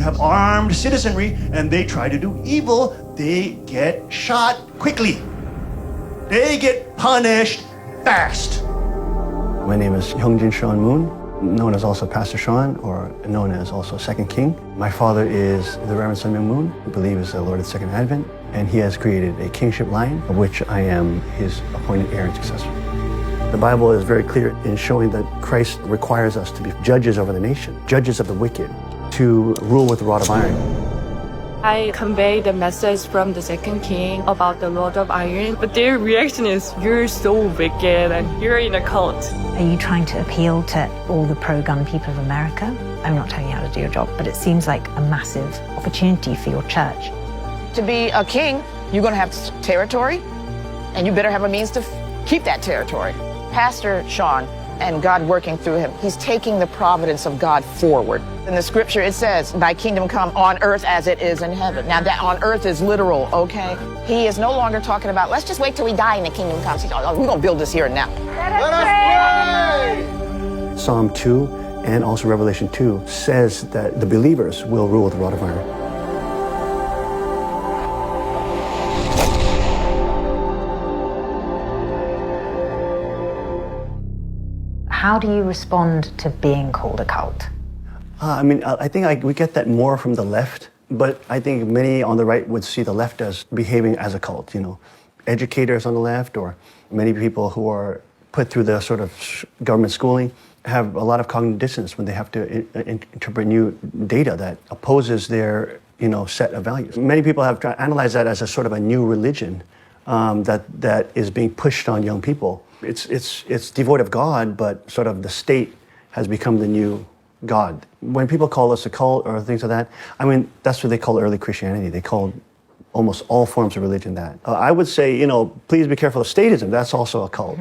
you have armed citizenry and they try to do evil, they get shot quickly. They get punished fast. My name is Hyungjin Sean Moon, known as also Pastor Sean, or known as also Second King. My father is the Reverend Sun Myung Moon, who believes is the Lord of the Second Advent, and he has created a kingship line, of which I am his appointed heir and successor. The Bible is very clear in showing that Christ requires us to be judges over the nation, judges of the wicked, to rule with a rod of iron. I convey the message from the Second King about the Lord of Iron, but their reaction is, you're so wicked and you're in a cult. Are you trying to appeal to all the pro-gun people of America? I'm not telling you how to do your job, but it seems like a massive opportunity for your church. To be a king, you're going to have territory, and you better have a means to keep that territory. Pastor Sean, and God working through him, he's taking the providence of God forward. In the scripture, it says, thy kingdom come on earth as it is in heaven. Now, that on earth is literal, okay? He is no longer talking about, let's just wait till we die and the kingdom comes. He's like, oh, we're going to build this here and now. Let us pray! Psalm 2 and also Revelation 2 says that the believers will rule with a rod of iron. How do you respond to being called a cult? I think we get that more from the left, but I think many on the right would see the left as behaving as a cult. You know, educators on the left, or many people who are put through the sort of government schooling, have a lot of cognitive dissonance when they have to interpret new data that opposes their set of values. Many people have analyzed that as a sort of a new religion that is being pushed on young people. It's devoid of God, but sort of the state has become the new God. When people call us a cult or things like that, that's what they call early Christianity. They called almost all forms of religion that. I would say, please be careful of statism. That's also a cult,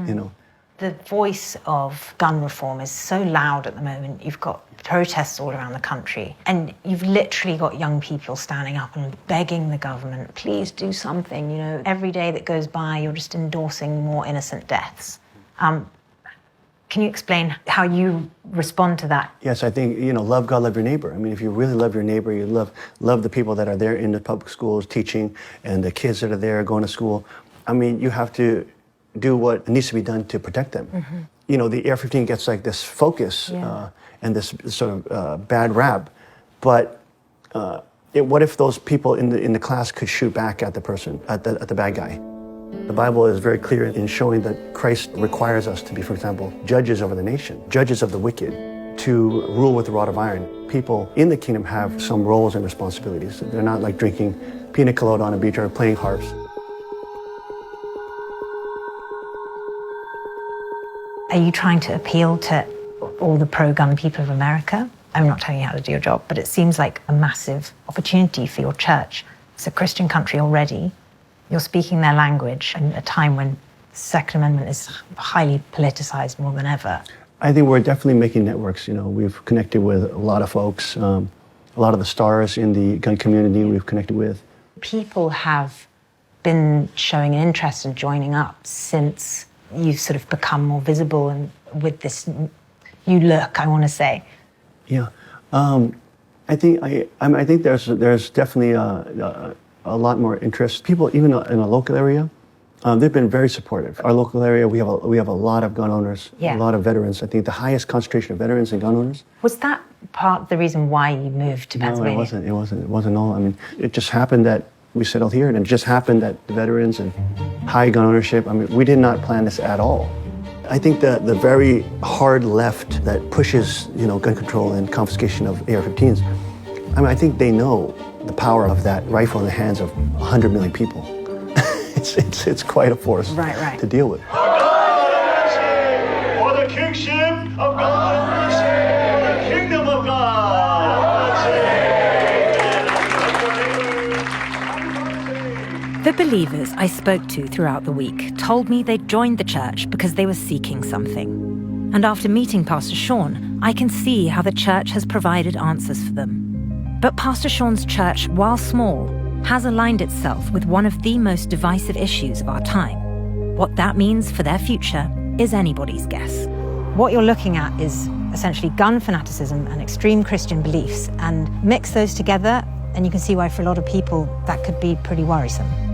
The voice of gun reform is so loud at the moment. You've got protests all around the country, and you've literally got young people standing up and begging the government, please do something. Every day that goes by, you're just endorsing more innocent deaths. Can you explain how you respond to that? Yes, I think, love God, love your neighbor. If you really love your neighbor, you love the people that are there in the public schools teaching, and the kids that are there going to school. You have to do what needs to be done to protect them. Mm-hmm. The AR-15 gets like this focus and this sort of bad rap, but what if those people in the class could shoot back at the person, at the bad guy? The Bible is very clear in showing that Christ requires us to be, for example, judges over the nation, judges of the wicked, to rule with a rod of iron. People in the kingdom have some roles and responsibilities. They're not like drinking pina colada on a beach or playing harps. Are you trying to appeal to all the pro-gun people of America? I'm not telling you how to do your job, but it seems like a massive opportunity for your church. It's a Christian country already. You're speaking their language in a time when the Second Amendment is highly politicized more than ever. I think we're definitely making networks. We've connected with a lot of folks, a lot of the stars in the gun community we've connected with. People have been showing an interest in joining up since you've sort of become more visible and with this new look, I want to say. Yeah, I think there's definitely a lot more interest. People, even in a local area, they've been very supportive. Our local area, we have a lot of gun owners, a lot of veterans. I think the highest concentration of veterans and gun owners. Was that part of the reason why you moved to Pennsylvania? No, it wasn't all. It just happened that we settled here, and it just happened that the veterans and high gun ownership. We did not plan this at all. I think the very hard left that pushes, gun control and confiscation of AR-15s, I think they know the power of that rifle in the hands of 100 million people. It's quite a force to deal with. For the kingship of God, for the kingdom of God. The believers I spoke to throughout the week told me they'd joined the church because they were seeking something. And after meeting Pastor Sean, I can see how the church has provided answers for them. But Pastor Sean's church, while small, has aligned itself with one of the most divisive issues of our time. What that means for their future is anybody's guess. What you're looking at is essentially gun fanaticism and extreme Christian beliefs, and mix those together, and you can see why for a lot of people that could be pretty worrisome.